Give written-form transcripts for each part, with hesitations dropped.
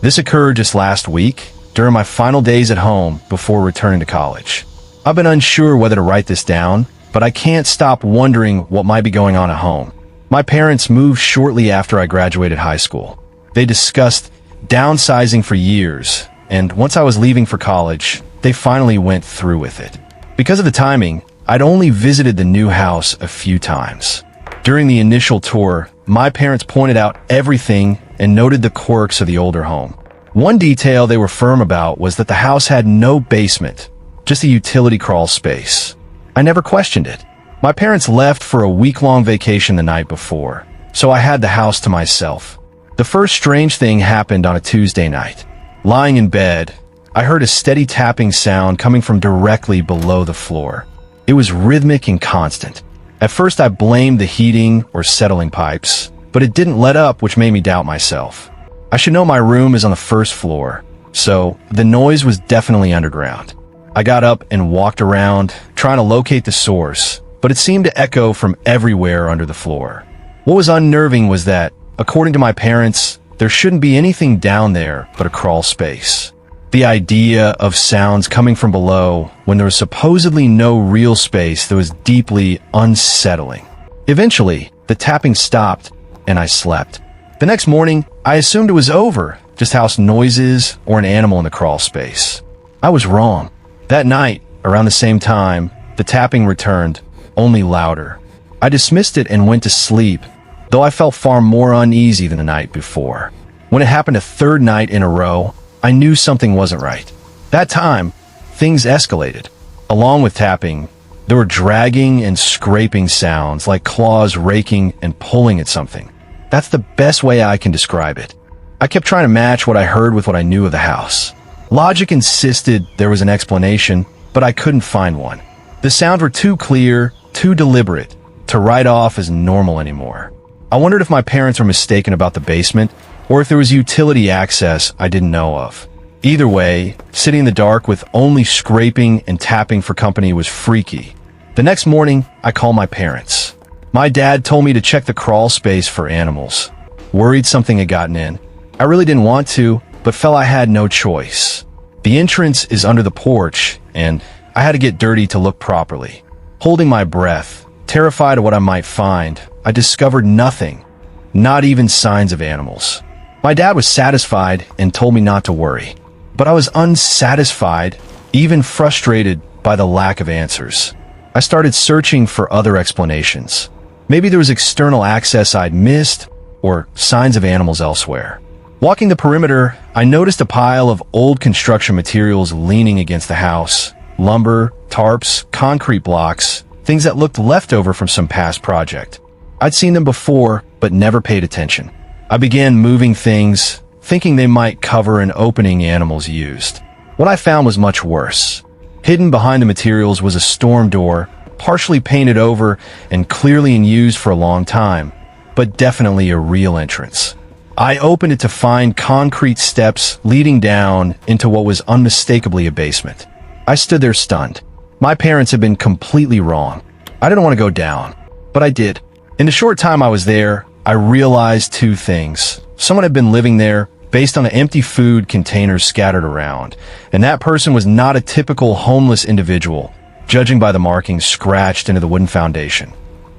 This occurred just last week, during my final days at home before returning to college. I've been unsure whether to write this down, but I can't stop wondering what might be going on at home. My parents moved shortly after I graduated high school. They discussed downsizing for years, and once I was leaving for college, they finally went through with it. Because of the timing, I'd only visited the new house a few times. During the initial tour, my parents pointed out everything and noted the quirks of the older home. One detail they were firm about was that the house had no basement, just a utility crawl space. I never questioned it. My parents left for a week-long vacation the night before, so I had the house to myself. The first strange thing happened on a Tuesday night. Lying in bed, I heard a steady tapping sound coming from directly below the floor. It was rhythmic and constant. At first I blamed the heating or settling pipes, but it didn't let up, which made me doubt myself. I should know my room is on the first floor, so the noise was definitely underground. I got up and walked around, trying to locate the source, but it seemed to echo from everywhere under the floor. What was unnerving was that, according to my parents, there shouldn't be anything down there but a crawl space. The idea of sounds coming from below when there was supposedly no real space that was deeply unsettling. Eventually, the tapping stopped and I slept. The next morning, I assumed it was over, just house noises or an animal in the crawl space. I was wrong. That night, around the same time, the tapping returned, only louder. I dismissed it and went to sleep, though I felt far more uneasy than the night before. When it happened a third night in a row, I knew something wasn't right. That time, things escalated. Along with tapping, there were dragging and scraping sounds like claws raking and pulling at something. That's the best way I can describe it. I kept trying to match what I heard with what I knew of the house. Logic insisted there was an explanation, but I couldn't find one. The sounds were too clear, too deliberate, to write off as normal anymore. I wondered if my parents were mistaken about the basement, or if there was utility access I didn't know of. Either way, sitting in the dark with only scraping and tapping for company was freaky. The next morning, I called my parents. My dad told me to check the crawl space for animals. Worried something had gotten in. I really didn't want to, but felt I had no choice. The entrance is under the porch, and I had to get dirty to look properly. Holding my breath, terrified of what I might find, I discovered nothing, not even signs of animals. My dad was satisfied and told me not to worry, but I was unsatisfied, even frustrated by the lack of answers. I started searching for other explanations. Maybe there was external access I'd missed, or signs of animals elsewhere. Walking the perimeter, I noticed a pile of old construction materials leaning against the house. Lumber, tarps, concrete blocks, things that looked leftover from some past project. I'd seen them before, but never paid attention. I began moving things, thinking they might cover an opening animals used. What I found was much worse. Hidden behind the materials was a storm door, partially painted over and clearly in use for a long time, but definitely a real entrance. I opened it to find concrete steps leading down into what was unmistakably a basement. I stood there stunned. My parents had been completely wrong. I didn't want to go down, but I did. In the short time I was there, I realized two things. Someone had been living there based on the empty food containers scattered around, and that person was not a typical homeless individual, judging by the markings scratched into the wooden foundation.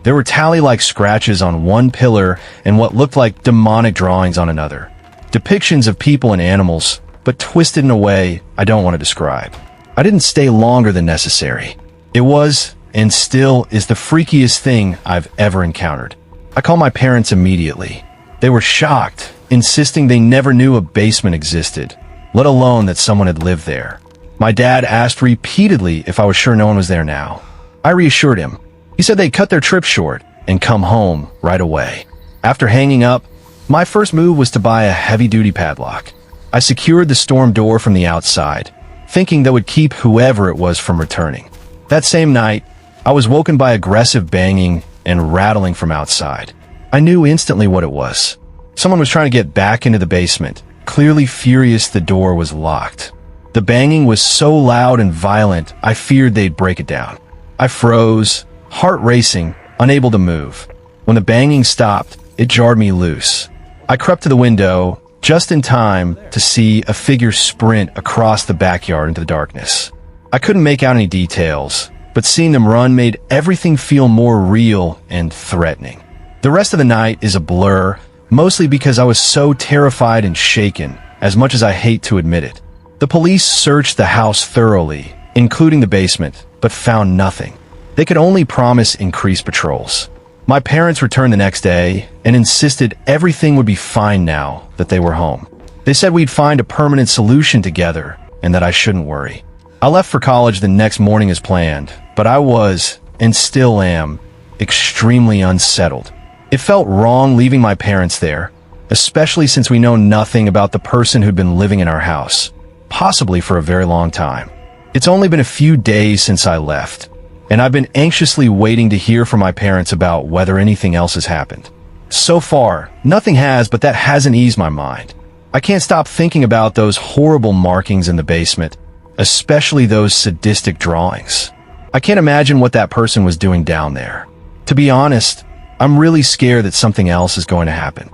There were tally-like scratches on one pillar and what looked like demonic drawings on another. Depictions of people and animals, but twisted in a way I don't want to describe. I didn't stay longer than necessary. It was, and still is, the freakiest thing I've ever encountered. I called my parents immediately. They were shocked, insisting they never knew a basement existed, let alone that someone had lived there. My dad asked repeatedly if I was sure no one was there now. I reassured him. He said they'd cut their trip short and come home right away. After hanging up, my first move was to buy a heavy-duty padlock. I secured the storm door from the outside, thinking that would keep whoever it was from returning. That same night, I was woken by aggressive banging and rattling from outside. I knew instantly what it was. Someone was trying to get back into the basement, clearly furious the door was locked. The banging was so loud and violent, I feared they'd break it down. I froze, heart racing, unable to move. When the banging stopped, it jarred me loose. I crept to the window, just in time to see a figure sprint across the backyard into the darkness. I couldn't make out any details, but seeing them run made everything feel more real and threatening. The rest of the night is a blur, mostly because I was so terrified and shaken, as much as I hate to admit it. The police searched the house thoroughly, including the basement, but found nothing. They could only promise increased patrols. My parents returned the next day and insisted everything would be fine now that they were home. They said we'd find a permanent solution together and that I shouldn't worry. I left for college the next morning as planned, but I was, and still am, extremely unsettled. It felt wrong leaving my parents there, especially since we know nothing about the person who'd been living in our house, possibly for a very long time. It's only been a few days since I left, and I've been anxiously waiting to hear from my parents about whether anything else has happened. So far, nothing has, but that hasn't eased my mind. I can't stop thinking about those horrible markings in the basement, especially those sadistic drawings. I can't imagine what that person was doing down there. To be honest, I'm really scared that something else is going to happen.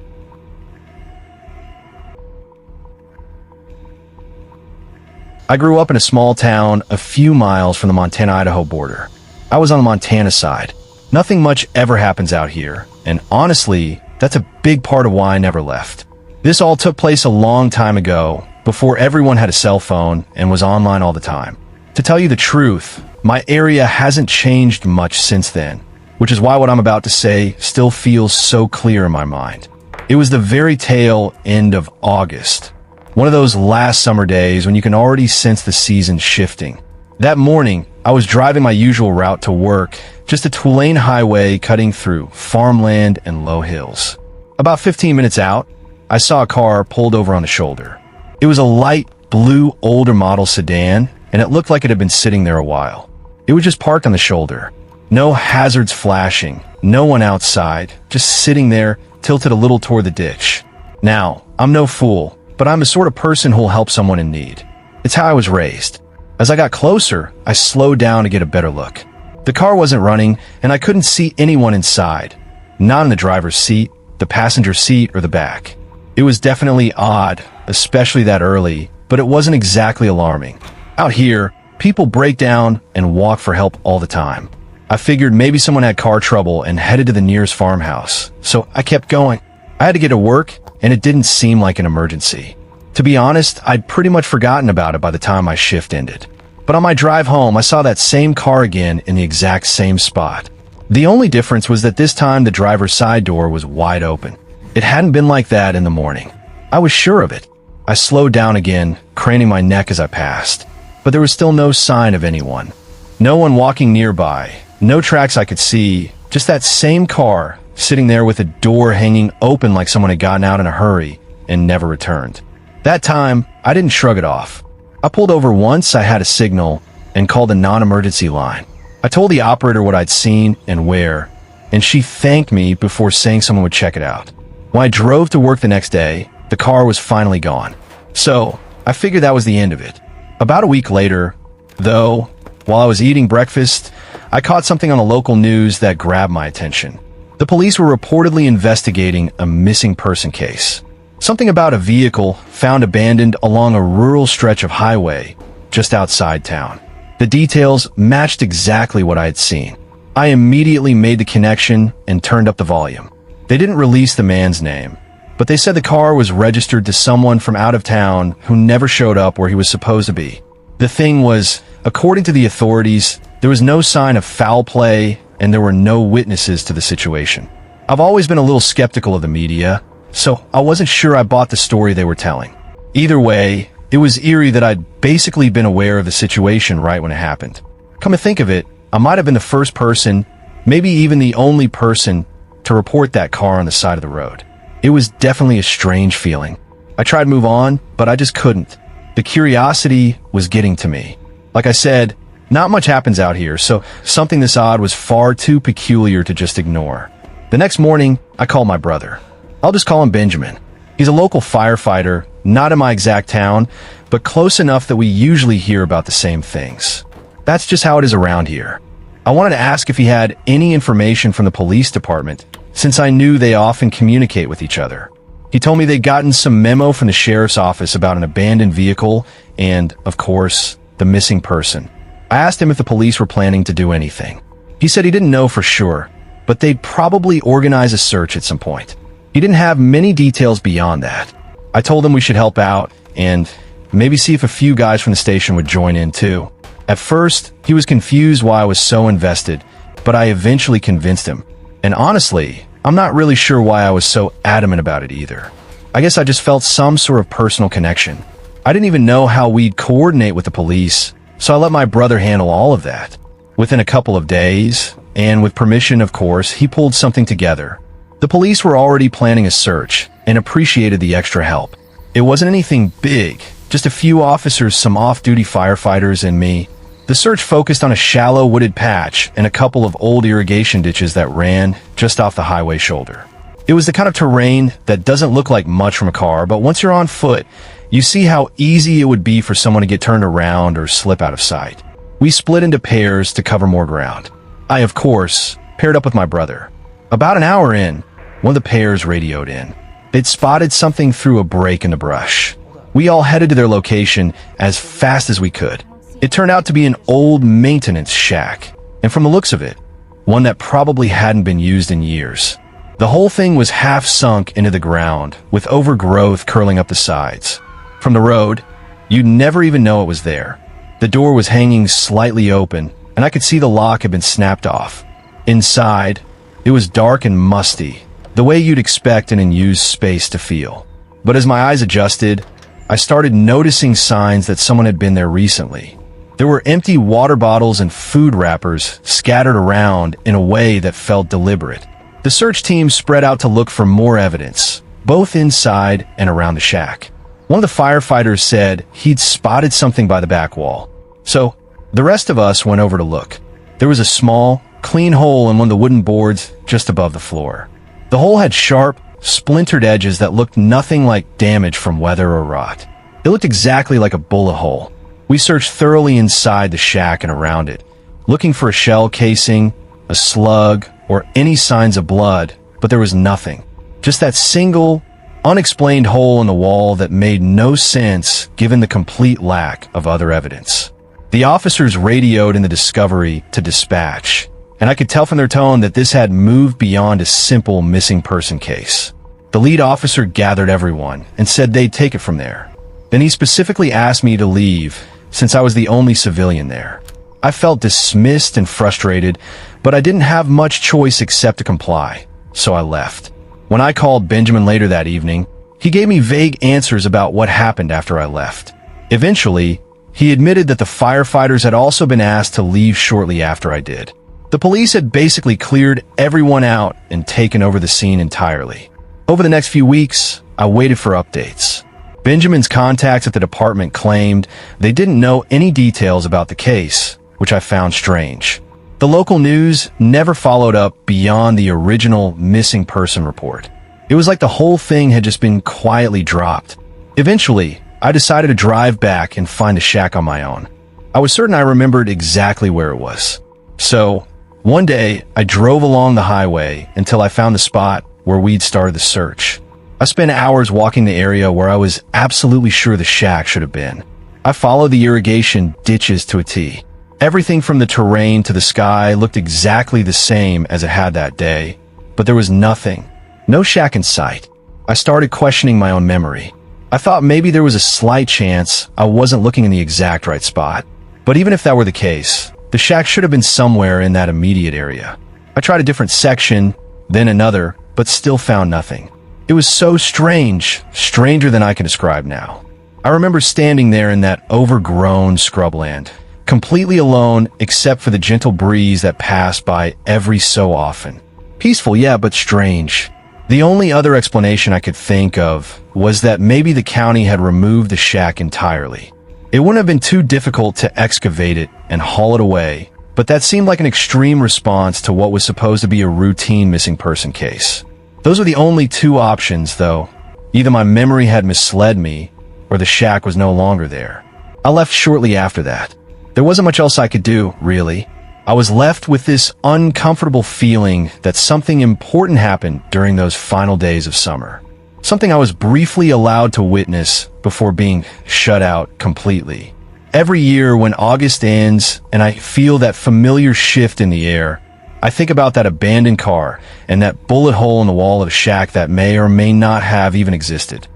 I grew up in a small town a few miles from the Montana-Idaho border. I was on the Montana side. Nothing much ever happens out here, and honestly, that's a big part of why I never left. This all took place a long time ago, before everyone had a cell phone and was online all the time. To tell you the truth, my area hasn't changed much since then, which is why what I'm about to say still feels so clear in my mind. It was the very tail end of August. One of those last summer days when you can already sense the season shifting. That morning, I was driving my usual route to work, just a two-lane highway cutting through farmland and low hills. About 15 minutes out, I saw a car pulled over on the shoulder. It was a light blue older model sedan, and it looked like it had been sitting there a while. It was just parked on the shoulder. No hazards flashing, no one outside, just sitting there, tilted a little toward the ditch. Now, I'm no fool, but I'm the sort of person who'll help someone in need. It's how I was raised. As I got closer, I slowed down to get a better look. The car wasn't running, and I couldn't see anyone inside. Not in the driver's seat, the passenger seat, or the back. It was definitely odd, especially that early, but it wasn't exactly alarming. Out here, people break down and walk for help all the time. I figured maybe someone had car trouble and headed to the nearest farmhouse, so I kept going. I had to get to work, and it didn't seem like an emergency. To be honest, I'd pretty much forgotten about it by the time my shift ended. But on my drive home, I saw that same car again in the exact same spot. The only difference was that this time the driver's side door was wide open. It hadn't been like that in the morning. I was sure of it. I slowed down again, craning my neck as I passed. But there was still no sign of anyone. No one walking nearby, no tracks I could see, just that same car sitting there with a door hanging open like someone had gotten out in a hurry and never returned. That time, I didn't shrug it off. I pulled over once I had a signal and called a non-emergency line. I told the operator what I'd seen and where, and she thanked me before saying someone would check it out. When I drove to work the next day, the car was finally gone. So, I figured that was the end of it. About a week later, though, while I was eating breakfast, I caught something on the local news that grabbed my attention. The police were reportedly investigating a missing person case. Something about a vehicle found abandoned along a rural stretch of highway just outside town. The details matched exactly what I had seen. I immediately made the connection and turned up the volume. They didn't release the man's name, but they said the car was registered to someone from out of town who never showed up where he was supposed to be. The thing was, according to the authorities, there was no sign of foul play and there were no witnesses to the situation. I've always been a little skeptical of the media, so I wasn't sure I bought the story they were telling. Either way, it was eerie that I'd basically been aware of the situation right when it happened. Come to think of it, I might have been the first person, maybe even the only person, to report that car on the side of the road. It was definitely a strange feeling. I tried to move on, but I just couldn't. The curiosity was getting to me. Like I said, not much happens out here, so something this odd was far too peculiar to just ignore. The next morning, I called my brother. I'll just call him Benjamin. He's a local firefighter, not in my exact town, but close enough that we usually hear about the same things. That's just how it is around here. I wanted to ask if he had any information from the police department, since I knew they often communicate with each other. He told me they'd gotten some memo from the sheriff's office about an abandoned vehicle and, of course, the missing person. I asked him if the police were planning to do anything. He said he didn't know for sure, but they'd probably organize a search at some point. He didn't have many details beyond that. I told him we should help out and maybe see if a few guys from the station would join in too. At first, he was confused why I was so invested, but I eventually convinced him. And honestly, I'm not really sure why I was so adamant about it either. I guess I just felt some sort of personal connection. I didn't even know how we'd coordinate with the police, so I let my brother handle all of that. Within a couple of days, and with permission of course, he pulled something together. The police were already planning a search and appreciated the extra help. It wasn't anything big, just a few officers, some off-duty firefighters, and me. The search focused on a shallow wooded patch and a couple of old irrigation ditches that ran just off the highway shoulder. It was the kind of terrain that doesn't look like much from a car, but once you're on foot, you see how easy it would be for someone to get turned around or slip out of sight. We split into pairs to cover more ground. I, of course, paired up with my brother. About an hour in, one of the pairs radioed in. They'd spotted something through a break in the brush. We all headed to their location as fast as we could. It turned out to be an old maintenance shack, and from the looks of it, one that probably hadn't been used in years. The whole thing was half sunk into the ground, with overgrowth curling up the sides. From the road, you'd never even know it was there. The door was hanging slightly open, and I could see the lock had been snapped off. Inside, it was dark and musty, the way you'd expect an unused space to feel. But as my eyes adjusted, I started noticing signs that someone had been there recently. There were empty water bottles and food wrappers scattered around in a way that felt deliberate. The search team spread out to look for more evidence, both inside and around the shack. One of the firefighters said he'd spotted something by the back wall. So, the rest of us went over to look. There was a small, clean hole in one of the wooden boards just above the floor. The hole had sharp, splintered edges that looked nothing like damage from weather or rot. It looked exactly like a bullet hole. We searched thoroughly inside the shack and around it, looking for a shell casing, a slug, or any signs of blood, but there was nothing. Just that single, unexplained hole in the wall that made no sense given the complete lack of other evidence. The officers radioed in the discovery to dispatch, and I could tell from their tone that this had moved beyond a simple missing person case. The lead officer gathered everyone and said they'd take it from there. Then he specifically asked me to leave, since I was the only civilian there. I felt dismissed and frustrated, but I didn't have much choice except to comply, so I left. When I called Benjamin later that evening, he gave me vague answers about what happened after I left. Eventually, he admitted that the firefighters had also been asked to leave shortly after I did. The police had basically cleared everyone out and taken over the scene entirely. Over the next few weeks, I waited for updates. Benjamin's contacts at the department claimed they didn't know any details about the case, which I found strange. The local news never followed up beyond the original missing person report. It was like the whole thing had just been quietly dropped. Eventually, I decided to drive back and find the shack on my own. I was certain I remembered exactly where it was. So, one day, I drove along the highway until I found the spot where we'd started the search. I spent hours walking the area where I was absolutely sure the shack should have been. I followed the irrigation ditches to a T. Everything from the terrain to the sky looked exactly the same as it had that day, but there was nothing. No shack in sight. I started questioning my own memory. I thought maybe there was a slight chance I wasn't looking in the exact right spot. But even if that were the case, the shack should have been somewhere in that immediate area. I tried a different section, then another, but still found nothing. It was so strange, stranger than I can describe now. I remember standing there in that overgrown scrubland, completely alone except for the gentle breeze that passed by every so often. Peaceful, yeah, but strange. The only other explanation I could think of was that maybe the county had removed the shack entirely. It wouldn't have been too difficult to excavate it and haul it away, but that seemed like an extreme response to what was supposed to be a routine missing person case. Those were the only two options, though. Either my memory had misled me, or the shack was no longer there. I left shortly after that. There wasn't much else I could do, really. I was left with this uncomfortable feeling that something important happened during those final days of summer. something I was briefly allowed to witness before being shut out completely. Every year when August ends and I feel that familiar shift in the air, I think about that abandoned car and that bullet hole in the wall of a shack that may or may not have even existed.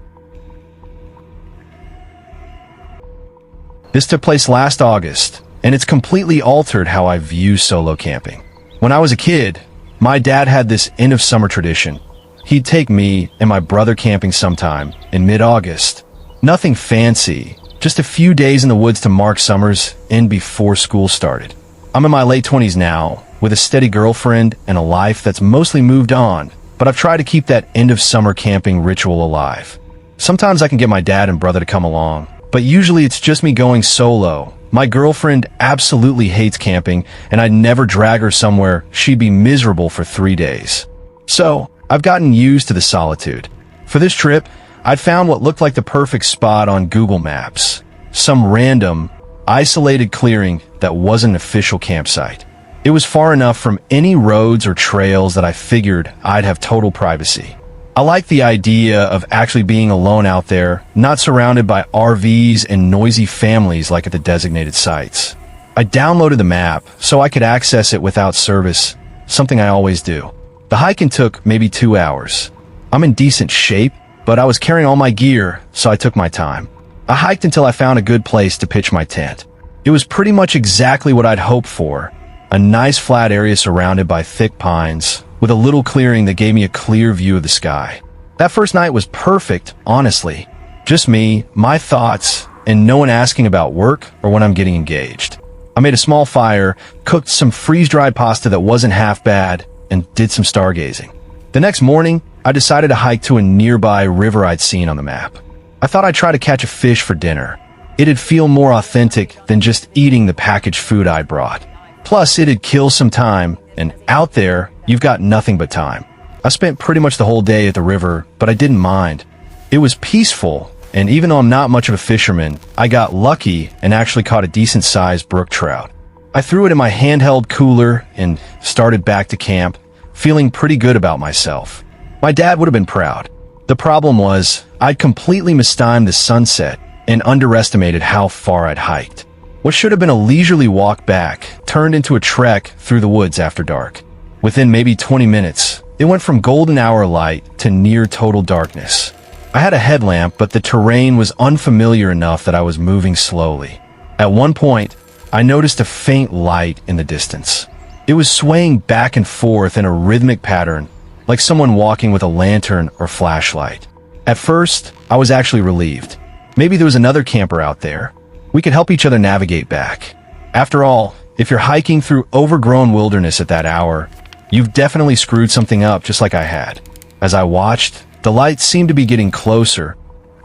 This took place last August, and it's completely altered how I view solo camping. When I was a kid, my dad had this end-of-summer tradition. He'd take me and my brother camping sometime in mid-August. Nothing fancy, just a few days in the woods to mark summer's end before school started. I'm in my late 20s now, with a steady girlfriend and a life that's mostly moved on, but I've tried to keep that end-of-summer camping ritual alive. Sometimes I can get my dad and brother to come along, but usually it's just me going solo. My girlfriend absolutely hates camping, and I'd never drag her somewhere she'd be miserable for 3 days. So, I've gotten used to the solitude. For this trip, I'd found what looked like the perfect spot on Google Maps. Some random, isolated clearing that wasn't an official campsite. It was far enough from any roads or trails that I figured I'd have total privacy. I like the idea of actually being alone out there, not surrounded by RVs and noisy families like at the designated sites. I downloaded the map so I could access it without service, something I always do. The hiking took maybe 2 hours. I'm in decent shape, but I was carrying all my gear, so I took my time. I hiked until I found a good place to pitch my tent. It was pretty much exactly what I'd hoped for. A nice flat area surrounded by thick pines, with a little clearing that gave me a clear view of the sky. That first night was perfect, honestly. Just me, my thoughts, and no one asking about work or when I'm getting engaged. I made a small fire, cooked some freeze-dried pasta that wasn't half bad, and did some stargazing. The next morning, I decided to hike to a nearby river I'd seen on the map. I thought I'd try to catch a fish for dinner. It'd feel more authentic than just eating the packaged food I brought. Plus, it'd kill some time, and out there, you've got nothing but time. I spent pretty much the whole day at the river, but I didn't mind. It was peaceful, and even though I'm not much of a fisherman, I got lucky and actually caught a decent-sized brook trout. I threw it in my handheld cooler and started back to camp, feeling pretty good about myself. My dad would have been proud. The problem was, I'd completely mistimed the sunset and underestimated how far I'd hiked. What should have been a leisurely walk back turned into a trek through the woods after dark. Within maybe 20 minutes, it went from golden hour light to near total darkness. I had a headlamp, but the terrain was unfamiliar enough that I was moving slowly. At one point, I noticed a faint light in the distance. It was swaying back and forth in a rhythmic pattern, like someone walking with a lantern or flashlight. At first, I was actually relieved. Maybe there was another camper out there. We could help each other navigate back. After all, if you're hiking through overgrown wilderness at that hour, you've definitely screwed something up just like I had. As I watched, the light seemed to be getting closer,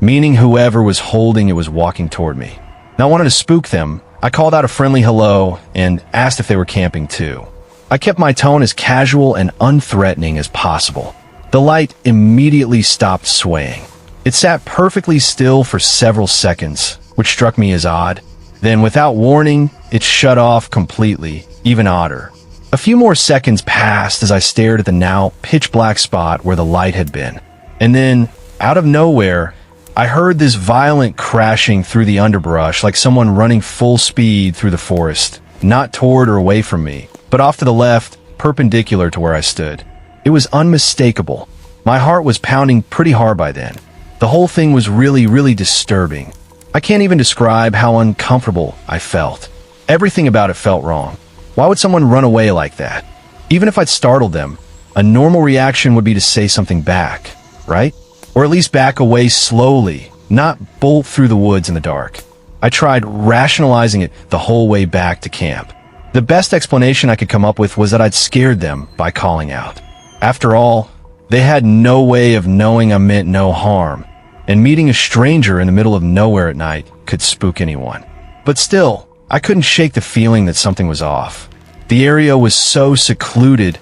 meaning whoever was holding it was walking toward me. Now I wanted to spook them. I called out a friendly hello and asked if they were camping too. I kept my tone as casual and unthreatening as possible. The light immediately stopped swaying. It sat perfectly still for several seconds, which struck me as odd. Then, without warning, it shut off completely, even odder. A few more seconds passed as I stared at the now pitch-black spot where the light had been. And then, out of nowhere, I heard this violent crashing through the underbrush like someone running full speed through the forest, not toward or away from me, but off to the left, perpendicular to where I stood. It was unmistakable. My heart was pounding pretty hard by then. The whole thing was really disturbing. I can't even describe how uncomfortable I felt. Everything about it felt wrong. Why would someone run away like that? Even if I'd startled them, a normal reaction would be to say something back, right? Or at least back away slowly, not bolt through the woods in the dark. I tried rationalizing it the whole way back to camp. The best explanation I could come up with was that I'd scared them by calling out. After all, they had no way of knowing I meant no harm, and meeting a stranger in the middle of nowhere at night could spook anyone. But still, I couldn't shake the feeling that something was off. The area was so secluded,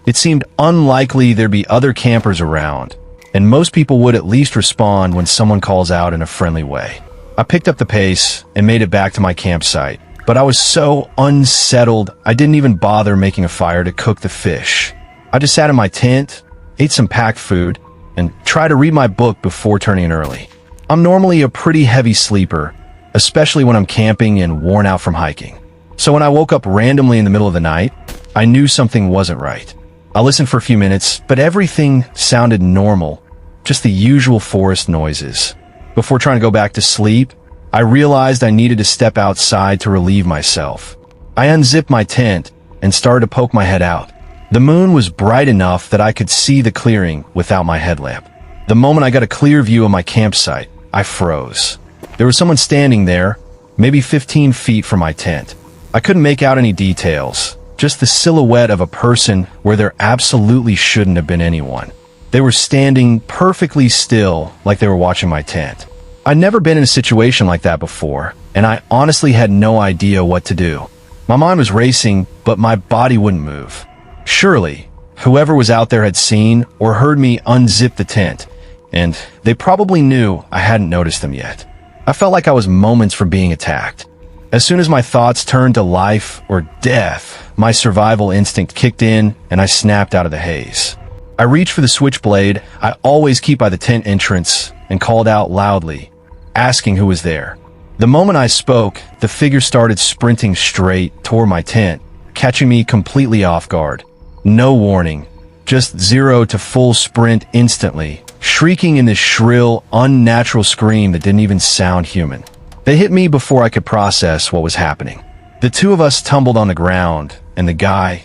it seemed unlikely there'd be other campers around, and most people would at least respond when someone calls out in a friendly way. I picked up the pace and made it back to my campsite, but I was so unsettled I didn't even bother making a fire to cook the fish. I just sat in my tent, ate some packed food, and try to read my book before turning in early. I'm normally a pretty heavy sleeper, especially when I'm camping and worn out from hiking. So when I woke up randomly in the middle of the night, I knew something wasn't right. I listened for a few minutes, but everything sounded normal, just the usual forest noises. Before trying to go back to sleep, I realized I needed to step outside to relieve myself. I unzipped my tent and started to poke my head out. The moon was bright enough that I could see the clearing without my headlamp. The moment I got a clear view of my campsite, I froze. There was someone standing there, maybe 15 feet from my tent. I couldn't make out any details, just the silhouette of a person where there absolutely shouldn't have been anyone. They were standing perfectly still, like they were watching my tent. I'd never been in a situation like that before, and I honestly had no idea what to do. My mind was racing, but my body wouldn't move. Surely, whoever was out there had seen or heard me unzip the tent, and they probably knew I hadn't noticed them yet. I felt like I was moments from being attacked. As soon as my thoughts turned to life or death, my survival instinct kicked in and I snapped out of the haze. I reached for the switchblade I always keep by the tent entrance and called out loudly, asking who was there. The moment I spoke, the figure started sprinting straight toward my tent, catching me completely off guard. No warning, just 0 to full sprint instantly, shrieking in this shrill, unnatural scream that didn't even sound human. They hit me before I could process what was happening. The two of us tumbled on the ground, and the guy,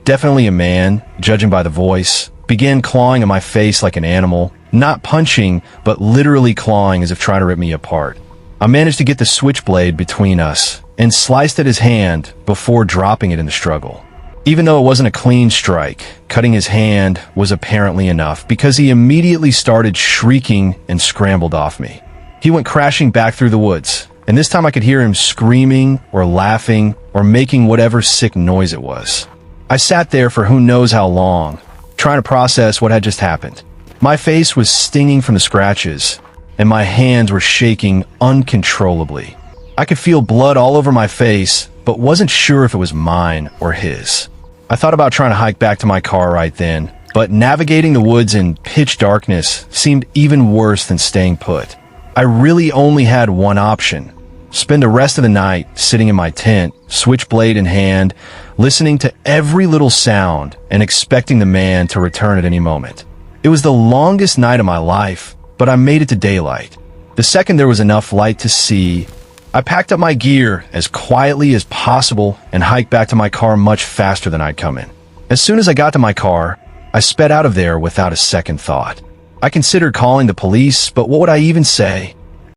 definitely a man, judging by the voice, began clawing at my face like an animal, not punching, but literally clawing as if trying to rip me apart. I managed to get the switchblade between us and sliced at his hand before dropping it in the struggle. Even though it wasn't a clean strike, cutting his hand was apparently enough because he immediately started shrieking and scrambled off me. He went crashing back through the woods, and this time I could hear him screaming or laughing or making whatever sick noise it was. I sat there for who knows how long, trying to process what had just happened. My face was stinging from the scratches, and my hands were shaking uncontrollably. I could feel blood all over my face, but wasn't sure if it was mine or his. I thought about trying to hike back to my car right then, but navigating the woods in pitch darkness seemed even worse than staying put. I really only had one option: spend the rest of the night sitting in my tent, switchblade in hand, listening to every little sound and expecting the man to return at any moment. It was the longest night of my life, but I made it to daylight. The second there was enough light to see, I packed up my gear as quietly as possible and hiked back to my car much faster than I'd come in. As soon as I got to my car, I sped out of there without a second thought. I considered calling the police, but what would I even say?